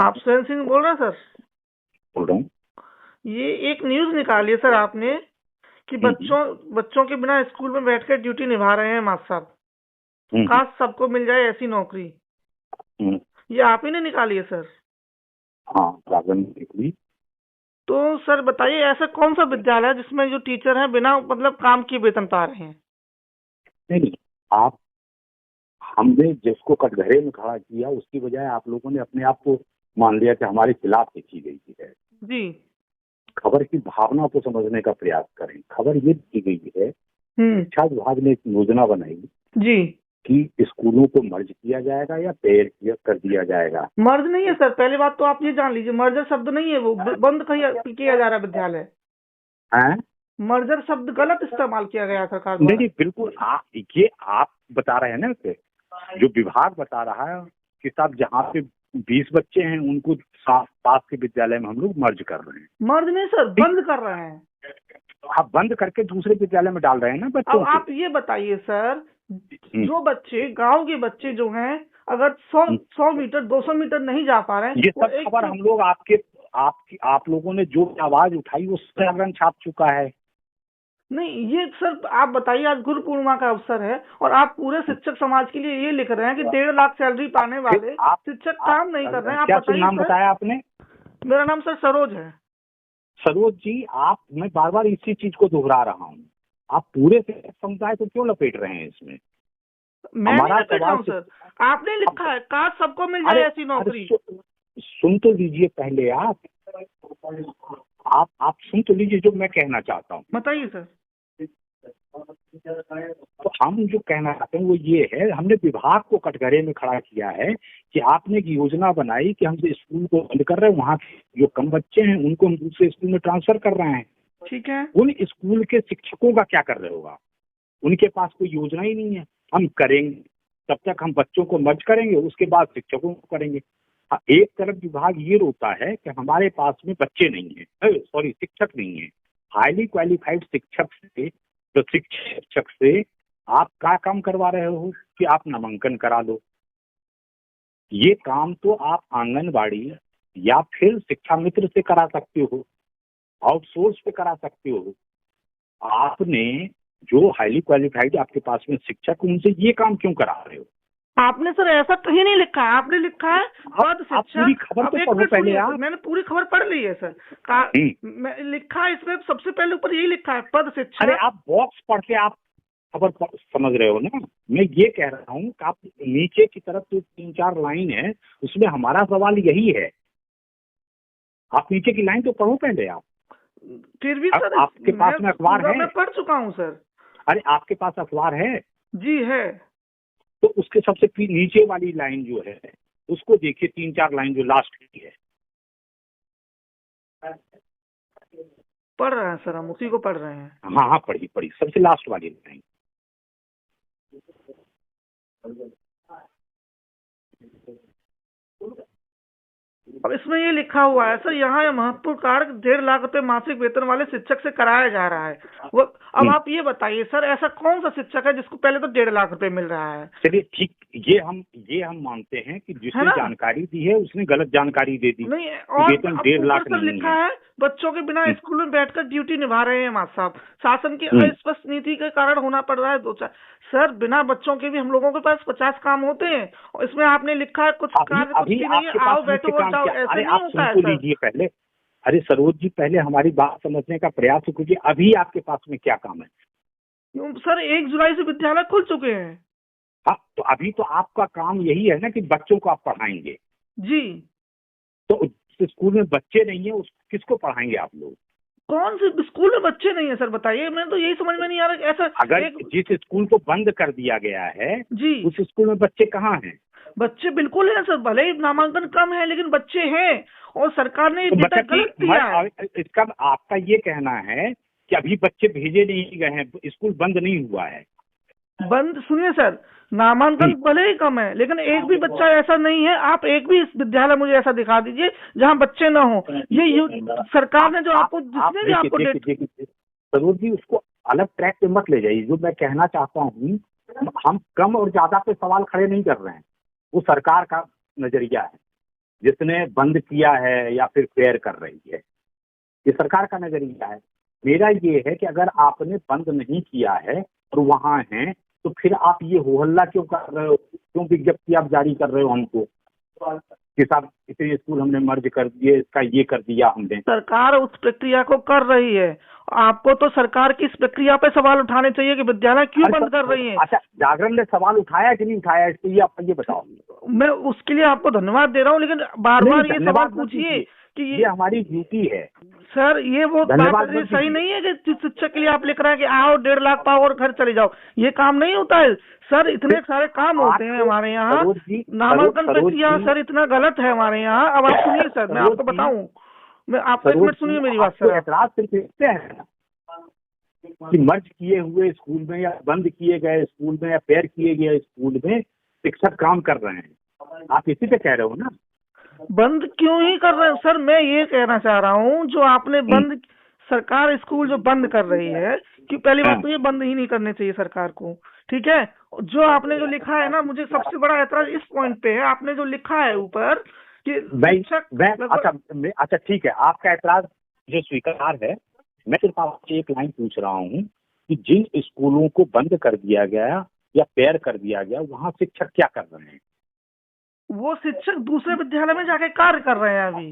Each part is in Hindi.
आप सुरेंद्र सिंह बोल रहे हैं सर? बोल रहा हूँ। ये एक न्यूज निकाली है सर आपने कि बच्चों के बिना स्कूल में बैठकर ड्यूटी निभा रहे हैं मास्टर साहब। काश सबको मिल जाए ऐसी नौकरी। ये आप ही ने निकाली है सर? हाँ, निकली। तो सर बताइए, ऐसा कौन सा विद्यालय है जिसमें जो टीचर हैं बिना मतलब काम किए वेतन पा रहे हैं? नहीं, आप हमने जिसको कटघरे में खड़ा किया उसकी बजाय आप लोगों ने अपने आप को मान लिया कि हमारे खिलाफ लिखी गई है। जी। खबर की भावना को समझने का प्रयास करें। खबर ये दी गई है, शिक्षा विभाग ने एक योजना बनाई जी कि स्कूलों को मर्ज किया जाएगा या पेयर कर दिया जाएगा। मर्ज नहीं है सर, पहली बात तो आप ये जान लीजिए, मर्जर शब्द नहीं है, वो बंद किया जा रहा है विद्यालय। मर्जर शब्द गलत इस्तेमाल किया गया सरकार द्वारा। नहीं, बिल्कुल आप बता रहे हैं ना, जो विभाग बता रहा है कि साहब जहाँ पे 20 बच्चे हैं उनको पास के विद्यालय में हम लोग मर्ज कर रहे हैं। मर्ज नहीं सर, बंद कर रहे हैं। आप बंद करके दूसरे विद्यालय में डाल रहे हैं ना बच्चों। अब आप ये बताइए सर, जो बच्चे गांव के बच्चे जो हैं अगर 100 मीटर 200 मीटर नहीं जा पा रहे हैं, ये सब खबर हम लोग आप लोगों ने जो आवाज उठाई वो जागरण छाप चुका है। नहीं, ये सर आप बताइए, आज गुरु पूर्णिमा का अवसर है और आप पूरे शिक्षक समाज के लिए ये लिख रहे हैं कि 1.5 लाख सैलरी पाने वाले शिक्षक काम नहीं कर रहे हैं। आप बताइए। नाम बताया आपने? मेरा नाम सर सरोज है। सरोज जी, मैं बार बार इसी चीज को दोहरा रहा हूँ। आप पूरे समुदाय को क्यों लपेट रहे हैं इसमें? मैं नहीं लपेट रहा हूँ सर, आपने लिखा है काश सबको मिल जाए ऐसी नौकरी। सुन तो लीजिए पहले। आप सुन तो लीजिए जो मैं कहना चाहता हूँ। बताइए सर। तो हम जो कहना चाहते हैं वो ये है, हमने विभाग को कटघरे में खड़ा किया है कि आपने एक योजना बनाई कि हम स्कूल को बंद कर रहे हैं, वहाँ जो कम बच्चे हैं उनको हम दूसरे स्कूल में ट्रांसफर कर रहे हैं। ठीक है। उन स्कूल के शिक्षकों का क्या कर रहे होगा? उनके पास कोई योजना ही नहीं है। हम करेंगे तब तक हम बच्चों को मर्ज करेंगे, उसके बाद शिक्षकों को करेंगे। एक तरफ विभाग ये रोता है कि हमारे पास में बच्चे नहीं है, सॉरी शिक्षक नहीं है। हाईली क्वालिफाइड शिक्षक से आप क्या काम करवा रहे हो कि आप नामांकन करा लो। ये काम तो आप आंगनबाड़ी या फिर शिक्षा मित्र से करा सकते हो, आउटसोर्स पे करा सकते हो। आपने जो हाईली क्वालिफाइड आपके पास में शिक्षक, उनसे ये काम क्यों करा रहे हो? आपने सर ऐसा कहीं नहीं लिखा है, आपने लिखा है पद शिक्षक। पूरी खबर तो पढ़ो पहले आप। मैंने पूरी खबर पढ़ ली है सर। लिखा है इसमें सबसे पहले ऊपर यही लिखा है पद शिक्षक। अरे आप बॉक्स पढ़ के आप खबर समझ रहे हो ना? मैं ये कह रहा हूँ कि आप नीचे की तरफ जो 3-4 लाइन है उसमें हमारा सवाल यही है। आप नीचे की लाइन तो पढ़ो पहले आप। फिर भी सर आपके पास में अखबार है? मैं पढ़ चुका हूँ सर। अरे आपके पास अखबार है? जी है। तो उसके सबसे नीचे वाली लाइन जो है उसको देखिए, 3-4 लाइन जो लास्ट की है। पढ़ रहे हैं सर, हम उसी को पढ़ रहे हैं। हाँ पढ़ी सबसे लास्ट वाली लाइन। अब इसमें ये लिखा हुआ है सर, यहाँ यह महत्वपूर्ण कार्य 1.5 लाख रुपए मासिक वेतन वाले शिक्षक से कराया जा रहा है। वो अब आप ये बताइए सर, ऐसा कौन सा शिक्षक है जिसको पहले तो 1.5 लाख रुपए मिल रहा है? चलिए ठीक, ये हम मानते हैं कि जिसने जानकारी दी है उसने गलत जानकारी दे दी। नहीं, और वेतन 1.5 लाख नहीं लिखा है बच्चों के बिना स्कूल में बैठकर ड्यूटी निभा रहे हैं मास्टर साहब। शासन की अस्पष्ट नीति के कारण होना पड़ रहा है 2-4। सर बिना बच्चों के भी हम लोगों के पास 50 काम होते हैं और इसमें आपने लिखा है कुछ कार्य कुछ भी नहीं है, आओ बैठो और जाओ, ऐसे नहीं होता है सर। लीजिए पहले। अरे सरोज जी, पहले हमारी बात समझने का प्रयास कीजिए। अभी आपके पास में क्या काम है? सर 1 जुलाई से विद्यालय खुल चुके हैं। हाँ, तो अभी तो आपका काम यही है ना कि बच्चों को आप पढ़ाएंगे। जी। तो स्कूल में बच्चे नहीं है, किसको पढ़ाएंगे आप लोग? कौन से स्कूल में बच्चे नहीं है सर बताइए? मैं तो यही समझ में नहीं आ रहा। ऐसा अगर जिस स्कूल को बंद कर दिया गया है जी, उस स्कूल में बच्चे कहाँ हैं? बच्चे बिल्कुल है सर, भले ही नामांकन कम है लेकिन बच्चे हैं और सरकार ने डेटा गलत दिया है। इसका आपका ये कहना है कि अभी बच्चे भेजे नहीं गए हैं, स्कूल बंद नहीं हुआ है? बंद, सुनिए सर, नामांकन भले ही कम है लेकिन एक भी बच्चा ऐसा नहीं है। आप एक भी इस विद्यालय मुझे ऐसा दिखा दीजिए जहां बच्चे न हो। ये सरकार ने जो आपको जिसने भी आपको जरूर जी, उसको अलग ट्रैक पे मत ले जाइए। जो मैं कहना चाहता हूँ, हम कम और ज्यादा पे सवाल खड़े नहीं कर रहे हैं, वो सरकार का नजरिया है। जिसने बंद किया है या फिर फेयर कर रही है। ये सरकार का नजरिया है। मेरा ये है कि अगर आपने बंद नहीं किया है और वहां हैं, तो फिर आप ये हो हल्ला क्यों कर रहे हो, क्यों विज्ञप्ति आप जारी कर रहे हो हमको कि साहब इतने स्कूल हमने मर्ज कर दिए, इसका ये कर दिया हमने। सरकार उस प्रक्रिया को कर रही है, आपको तो सरकार की इस प्रक्रिया पे सवाल उठाने चाहिए कि विद्यालय क्यों बंद कर रही है। अच्छा, जागरण ने सवाल उठाया कि नहीं उठाया, इसको ये आप ये बताओ। मैं उसके लिए आपको धन्यवाद दे रहा हूँ, लेकिन बार बार ये सवाल पूछिए कि ये हमारी ड्यूटी है। सर ये वो बात सही नहीं है कि शिक्षक के लिए आप लिख रहे हैं कि आओ 1.5 लाख पाओ और घर चले जाओ, ये काम नहीं होता है सर। इतने सारे काम होते हैं हमारे यहाँ, नामांकन प्रक्रिया सर इतना गलत है हमारे यहाँ। अब आप सुनिए सर, मैं आपको बताऊं, मैं आपको 1 मिनट सुनिए मेरी बात सर। ऐतराज सिर्फ इससे है कि मर्ज किए हुए स्कूल में या बंद किए गए स्कूल में या फेयर किए गए स्कूल में शिक्षक काम कर रहे हैं, आप इसी पे कह रहे हो ना। बंद क्यों ही कर रहे हैं सर, मैं ये कहना चाह रहा हूँ जो आपने बंद, सरकार स्कूल जो बंद कर रही है, कि पहली बात तो ये बंद ही नहीं करने चाहिए सरकार को, ठीक है। जो आपने जो लिखा है ना, मुझे सबसे बड़ा एतराज इस पॉइंट पे है, आपने जो लिखा है ऊपर कि शिक्षक। अच्छा ठीक है, आपका एतराज जो स्वीकार है। मैं सिर्फ आपसे एक लाइन पूछ रहा हूँ कि जिन स्कूलों को बंद कर दिया गया या फेयर कर दिया गया, वहाँ शिक्षक क्या कर रहे हैं? वो शिक्षक दूसरे विद्यालय में जाके कार्य कर रहे हैं। अभी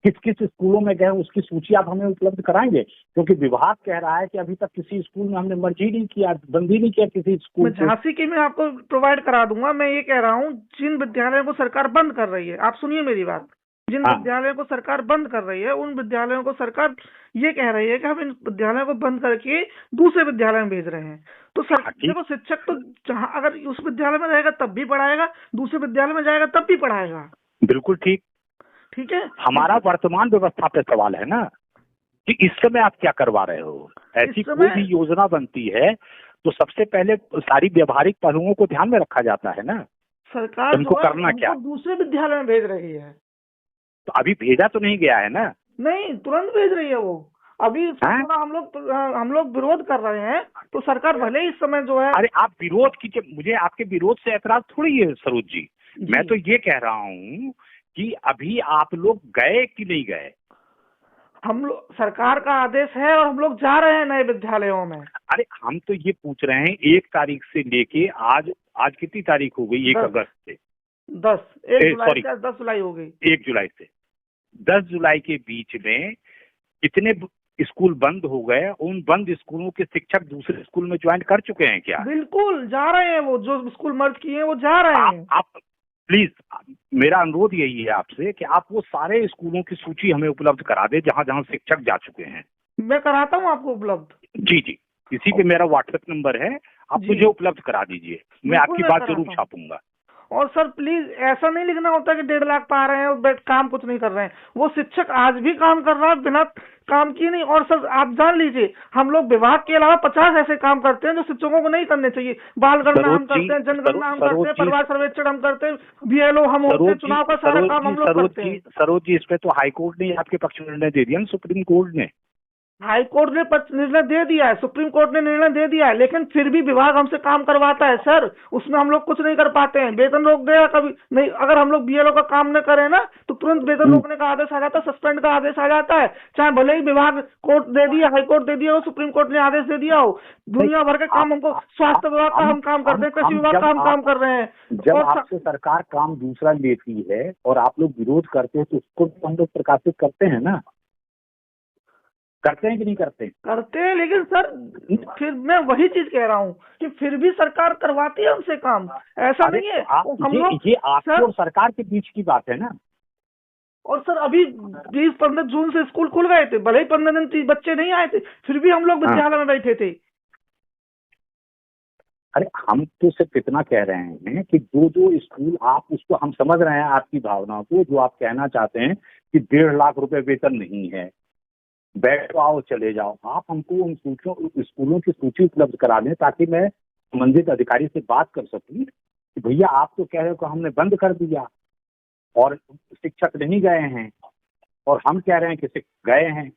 किस किस स्कूलों में गए उसकी सूची आप हमें उपलब्ध कराएंगे, क्योंकि विभाग कह रहा है कि अभी तक किसी स्कूल में हमने मर्ज ही नहीं किया, बंद ही नहीं किया किसी स्कूल। झांसी की मैं आपको प्रोवाइड करा दूंगा। मैं ये कह रहा हूँ जिन विद्यालयों को सरकार बंद कर रही है, आप सुनिए मेरी बात, जिन विद्यालयों को सरकार बंद कर रही है उन विद्यालयों को सरकार ये कह रही है कि हम इन विद्यालयों को बंद करके दूसरे विद्यालय में भेज रहे हैं। तो देखो शिक्षक तो जहाँ अगर उस विद्यालय में रहेगा तब भी पढ़ाएगा, दूसरे विद्यालय में जाएगा तब भी पढ़ाएगा। बिल्कुल ठीक, ठीक है। हमारा वर्तमान व्यवस्था पे सवाल है ना कि इस समय आप क्या करवा रहे हो। ऐसी कोई भी योजना बनती है तो सबसे पहले सारी व्यवहारिक पहलुओं को ध्यान में रखा जाता है ना। सरकार तुमको करना क्या, दूसरे विद्यालय में भेज रही है। तो अभी भेजा तो नहीं गया है ना? नहीं, तुरंत भेज रही है वो। अभी हम लोग विरोध कर रहे हैं तो सरकार भले इस समय जो है। अरे आप विरोध कीजिए, मुझे आपके विरोध से ऐतराज थोड़ी है सरोज जी। मैं तो ये कह रहा हूँ कि अभी आप लोग गए कि नहीं गए? हम लोग, सरकार का आदेश है और हम लोग जा रहे हैं नए विद्यालयों में। अरे हम तो ये पूछ रहे हैं 1 तारीख से लेके आज कितनी तारीख हो गई? 1 अगस्त से 10 जुलाई हो गई। 1 जुलाई से 10 जुलाई के बीच में कितने स्कूल बंद हो गए? उन बंद स्कूलों के शिक्षक दूसरे स्कूल में ज्वाइन कर चुके हैं क्या? बिल्कुल जा रहे हैं, वो जो स्कूल मर्ज किए हैं वो जा रहे हैं। आप प्लीज, मेरा अनुरोध यही है आपसे कि आप वो सारे स्कूलों की सूची हमें उपलब्ध करा दे जहां जहां शिक्षक जा चुके हैं। मैं कराता हूं आपको उपलब्ध। जी जी, इसी पे मेरा व्हाट्सएप नंबर है, आप मुझे उपलब्ध करा दीजिए, मैं आपकी बात जरूर छापूंगा। और सर प्लीज ऐसा नहीं लिखना होता कि 1.5 लाख पा रहे हैं और काम कुछ नहीं कर रहे हैं। वो शिक्षक आज भी काम कर रहा है बिना काम किए नहीं। और सर आप जान लीजिए, हम लोग विभाग के अलावा 50 ऐसे काम करते हैं जो शिक्षकों को नहीं करने चाहिए। बाल गणना हम करते हैं, जनगणना हम करते हैं, परिवार सर्वेक्षण हम करते हैं, BLO हम होते हैं, चुनाव का सारा काम हम लोग करते हैं। सरोज जी, इस पे तो हाई कोर्ट ने आपके पक्ष में निर्णय दे दिया, सुप्रीम कोर्ट ने। हाई कोर्ट ने निर्णय दे दिया है, सुप्रीम कोर्ट ने निर्णय दे दिया है, लेकिन फिर भी विभाग हमसे काम करवाता है सर। उसमें हम लोग कुछ नहीं कर पाते हैं। वेतन रोक देगा कभी नहीं, अगर हम लोग BLO का काम न करें ना तो तुरंत वेतन रोकने का आदेश आ जाता है, सस्पेंड का आदेश आ जाता है। चाहे भले ही विभाग कोर्ट दे दिया, हाई कोर्ट दे दिया हो, सुप्रीम कोर्ट ने आदेश दे दिया हो, दुनिया भर के काम हमको, स्वास्थ्य विभाग का हम काम करते हैं, कृषि विभाग का हम काम कर रहे हैं। जब आपसे सरकार काम दूसरा लेती है और आप लोग विरोध करते हैं तो उसको हम लोग प्रकाशित करते हैं ना। करते हैं कि नहीं करते? करते हैं, लेकिन सर फिर मैं वही चीज कह रहा हूँ कि फिर भी सरकार करवाती है हमसे काम, ऐसा नहीं है। हम लोग ये आपके और सरकार के बीच की बात है ना। और सर अभी 20-15 जून से स्कूल खुल गए थे, भले ही 15 दिन बच्चे नहीं आए थे, फिर भी हम लोग विद्यालय में बैठे थे। अरे हम तो सिर्फ इतना कह रहे हैं कि जो स्कूल, आप उसको, हम समझ रहे हैं आपकी भावनाओं को, जो आप कहना चाहते हैं कि 1.5 लाख रुपए वेतन नहीं है, बैठो आओ चले जाओ। आप हमको उन स्कूलों की सूची उपलब्ध करा दें ताकि मैं संबंधित अधिकारी से बात कर सकूं कि भैया आप तो कह रहे हो कि हमने बंद कर दिया और शिक्षक नहीं गए हैं, और हम कह रहे हैं कि गए हैं।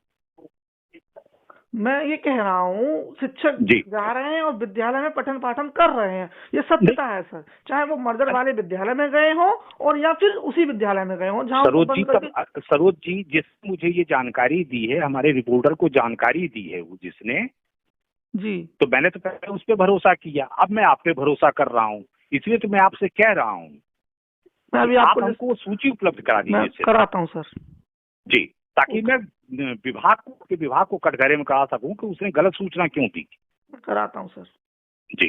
मैं ये कह रहा हूँ शिक्षक जी जा रहे हैं और विद्यालय में पठन पाठन कर रहे हैं, ये सत्यता है सर, चाहे वो मर्दर वाले विद्यालय में गए हों और या फिर उसी विद्यालय में गए हों जहाँ उनको बंद करके। सरोज जी जिसने मुझे ये जानकारी दी है, हमारे रिपोर्टर को जानकारी दी है वो जिसने, जी तो मैंने तो पहले उस पर भरोसा किया, अब मैं आप पे भरोसा कर रहा हूँ, इसलिए तो मैं आपसे कह रहा हूँ मैं अभी आप आपको हमको सूची उपलब्ध करा मैं दीजिए कराता हूँ सर। जी, ताकि मैं विभाग को कटघरे में करा सकूं कि उसने गलत सूचना क्यों दी। कराता हूँ सर। जी।